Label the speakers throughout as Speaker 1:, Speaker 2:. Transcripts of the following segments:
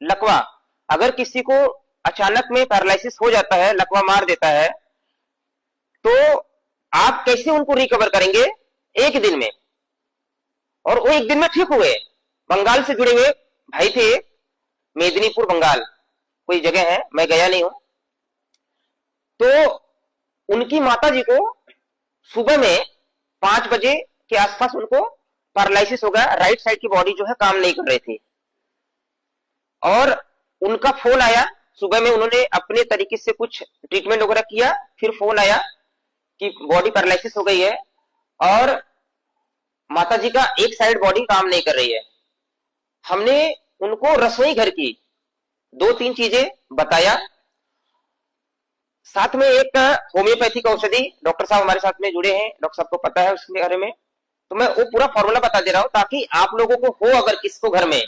Speaker 1: लकवा, अगर किसी को अचानक में पैरालिसिस हो जाता है, लकवा मार देता है, तो आप कैसे उनको रिकवर करेंगे? एक दिन में। और वो एक दिन में ठीक हुए। बंगाल से जुड़े हुए भाई थे, मेदिनीपुर बंगाल कोई जगह है, मैं गया नहीं हूं। तो उनकी माता जी को सुबह में 5 बजे के आसपास उनको पैरालिसिस हो गया, राइट साइड की बॉडी जो है काम नहीं कर रही थी। और उनका फोन आया सुबह में, उन्होंने अपने तरीके से कुछ ट्रीटमेंट वगैरह किया, फिर फोन आया कि बॉडी पैरालिसिस हो गई है और माता जी का एक साइड बॉडी काम नहीं कर रही है। हमने उनको रसोई घर की 2-3 चीजें बताया, साथ में एक होम्योपैथिक औषधि, डॉक्टर साहब हमारे साथ में जुड़े हैं, डॉक्टर साहब को पता है उसके बारे में, तो मैं वो पूरा फॉर्मूला बता दे रहा हूं ताकि आप लोगों को हो अगर किसको घर में,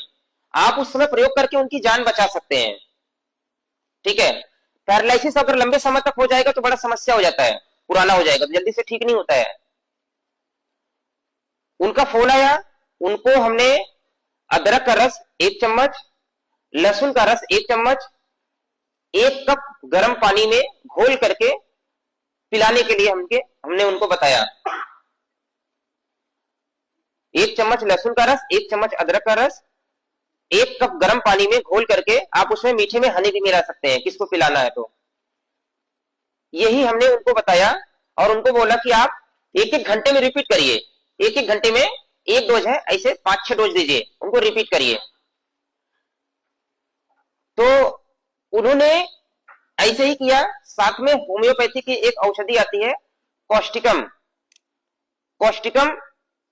Speaker 1: आप उस समय प्रयोग करके उनकी जान बचा सकते हैं। ठीक है। पैरालिसिस अगर लंबे समय तक हो जाएगा तो बड़ा समस्या हो जाता है, पुराना हो जाएगा तो जल्दी से ठीक नहीं होता है। उनका फोन आया, उनको हमने अदरक का रस 1 चम्मच, लहसुन का रस 1 चम्मच, 1 कप गर्म पानी में घोल करके पिलाने के लिए हमने उनको बताया। 1 चम्मच लहसुन का रस, 1 चम्मच अदरक का रस, 1 कप गर्म पानी में घोल करके, आप उसमें मीठे में हनी भी मिला सकते हैं किसको पिलाना है तो। यही हमने उनको बताया और उनको बोला कि आप 1-1 घंटे में रिपीट करिए, 1-1 घंटे में 1 डोज है, ऐसे 5-6 डोज दीजिए, उनको रिपीट करिए। तो उन्होंने ऐसे ही किया। साथ में होम्योपैथी की एक औषधि आती है कॉस्टिकम, कॉस्टिकम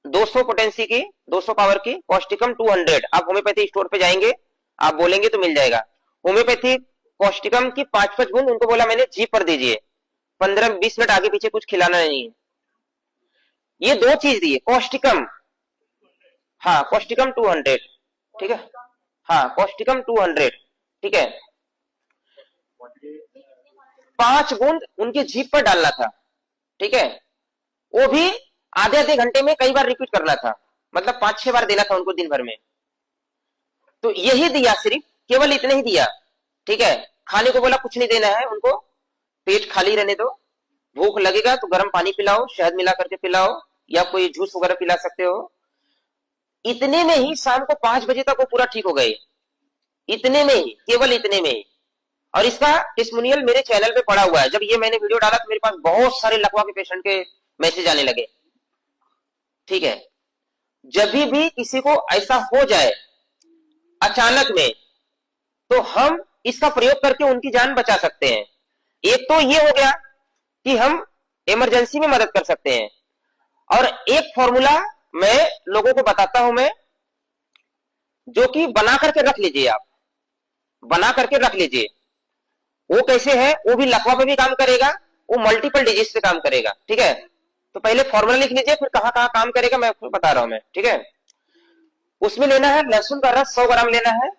Speaker 1: 200 पोटेंसी की, 200 पावर की, कॉस्टिकम 200। आप होम्योपैथी स्टोर पे जाएंगे, आप बोलेंगे तो मिल जाएगा। होम्योपैथी कॉस्टिकम की 5-5 बूंद उनको बोला मैंने जीभ पर दीजिए, 15-20 मिनट आगे पीछे कुछ खिलाना नहीं है। ये 2 चीज दिए कॉस्टिकम, हाँ कॉस्टिकम 200, ठीक है, हाँ कॉस्टिकम 200, ठीक है। 5 बूंद उनकी जीभ पर डालना था, ठीक है, वो भी आधे घंटे में कई बार रिपीट करना था, मतलब 5-6 बार देना था उनको दिन भर में। तो यही दिया, सिर्फ केवल इतने ही दिया, ठीक है। खाने को बोला कुछ नहीं देना है उनको, पेट खाली रहने दो, भूख लगेगा तो गर्म पानी पिलाओ, शहद मिला करके पिलाओ, या कोई जूस वगैरह पिला सकते हो। इतने में ही शाम को 5 बजे तक वो पूरा ठीक हो गए, इतने में ही, केवल इतने में ही। और इसका टेस्टिमोनियल मेरे चैनल पे पड़ा हुआ है। जब ये मैंने वीडियो डाला तो मेरे पास बहुत सारे लकवा के पेशेंट के मैसेज आने लगे, ठीक है। जब भी किसी को ऐसा हो जाए अचानक में, तो हम इसका प्रयोग करके उनकी जान बचा सकते हैं। एक तो ये हो गया कि हम इमरजेंसी में मदद कर सकते हैं, और एक फॉर्मूला मैं लोगों को बताता हूं मैं, जो कि बना करके रख लीजिए, आप बना करके रख लीजिए। वो कैसे है, वो भी लकवा पे भी काम करेगा, वो मल्टीपल डिजीज पे काम करेगा, ठीक है। तो पहले फॉर्मूला लिख लीजिए, फिर कहां कहां काम करेगा मैं आपको बता रहा हूं मैं, ठीक है। उसमें लेना है लहसुन का रस 100 ग्राम लेना है,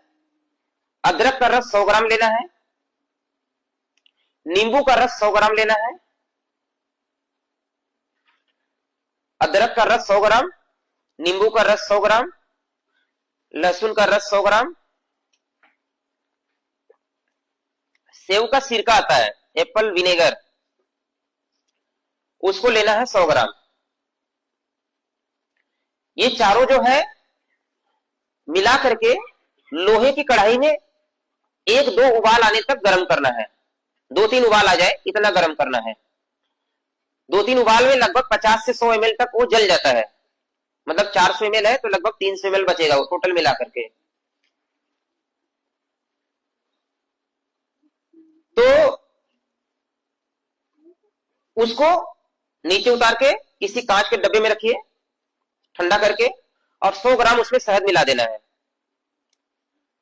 Speaker 1: अदरक का रस 100 ग्राम लेना है, नींबू का रस 100 ग्राम लेना है, अदरक का रस 100 ग्राम, नींबू का रस 100 ग्राम, लहसुन का रस 100 ग्राम, सेव का सिरका आता है, एप्पल विनेगर, उसको लेना है 100 ग्राम। ये चारों जो है मिला करके लोहे की कढ़ाई में 1-2 उबाल आने तक गर्म करना है, 2-3 उबाल आ जाए इतना गर्म करना है। 2-3 उबाल में लगभग 50 से 100 ml तक वो जल जाता है, मतलब 400 ml है तो लगभग 300 ml बचेगा वो टोटल मिला करके। तो उसको नीचे उतार के किसी कांच के डब्बे में रखिए ठंडा करके, और 100 ग्राम उसमें शहद मिला देना है।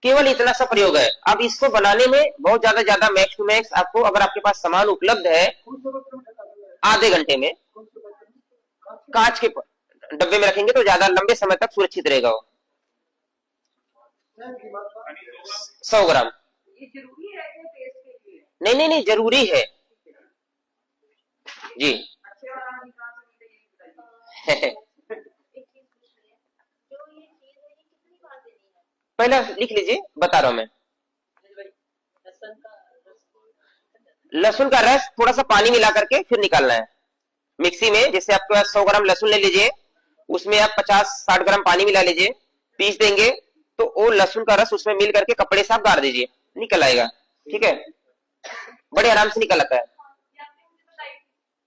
Speaker 1: केवल इतना सा प्रयोग है। अब इसको बनाने में बहुत ज्यादा मैक्स टू मैक्स आपको, अगर आपके पास सामान उपलब्ध है, आधे घंटे में कांच के डब्बे में रखेंगे तो ज्यादा लंबे समय तक सुरक्षित रहेगा वो। 100 ग्राम नहीं, जरूरी है जी। पहले लिख लीजिए, बता रहा हूं मैं। लहसुन का रस थोड़ा सा पानी मिला करके फिर निकालना है मिक्सी में। जैसे आपके पास 100 ग्राम लहसुन ले लीजिए, उसमें आप 50-60 ग्राम पानी मिला लीजिए, पीस देंगे तो वो लहसुन का रस उसमें मिल करके कपड़े से आप गाड़ दीजिए, निकल आएगा। ठीक है, बड़े आराम से निकल आता है।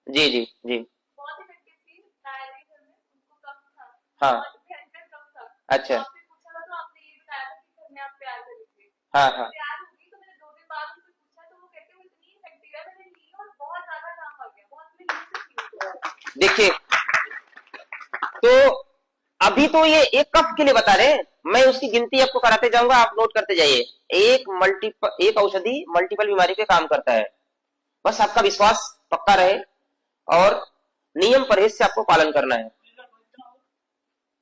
Speaker 1: जी जी जी। हाँ। अच्छा। हाँ हाँ। देखिए, तो अभी तो ये एक कफ के लिए बता रहे हैं, मैं उसकी गिनती आपको कराते जाऊंगा, आप नोट करते जाइए। एक औषधि मल्टीपल बीमारी पे काम करता है। बस आपका विश्वास पक्का रहे और नियम परहेज से आपको पालन करना है।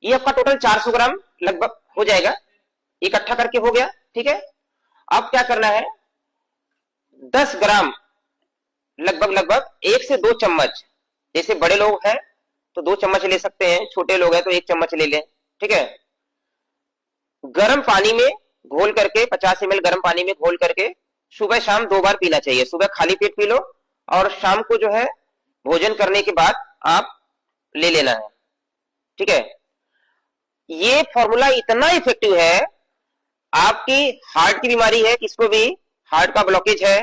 Speaker 1: ये आपका टोटल 400 ग्राम लगभग हो जाएगा, इकट्ठा करके हो गया। ठीक है, अब क्या करना है, 10 ग्राम लगभग लगभग 1 से 2 चम्मच, जैसे बड़े लोग हैं तो 2 चम्मच ले सकते हैं, छोटे लोग हैं तो 1 चम्मच ले लें। ठीक है, गर्म पानी में घोल करके 50 ml गर्म पानी में घोल करके सुबह शाम 2 बार पीना चाहिए। सुबह खाली पेट पी लो और शाम को जो है भोजन करने के बाद आप ले लेना है। ठीक है, ये फॉर्मूला इतना इफेक्टिव है, आपकी हार्ट की बीमारी है, किसको भी हार्ट का ब्लॉकेज है,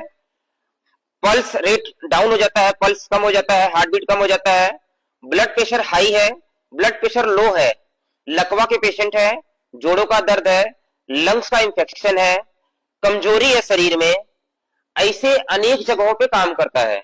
Speaker 1: पल्स रेट डाउन हो जाता है, पल्स कम हो जाता है, हार्ट बीट कम हो जाता है, ब्लड प्रेशर हाई है, ब्लड प्रेशर लो है, लकवा के पेशेंट है, जोड़ों का दर्द है, लंग्स का इंफेक्शन है, कमजोरी है शरीर में, ऐसे अनेक जगहों पे काम करता है।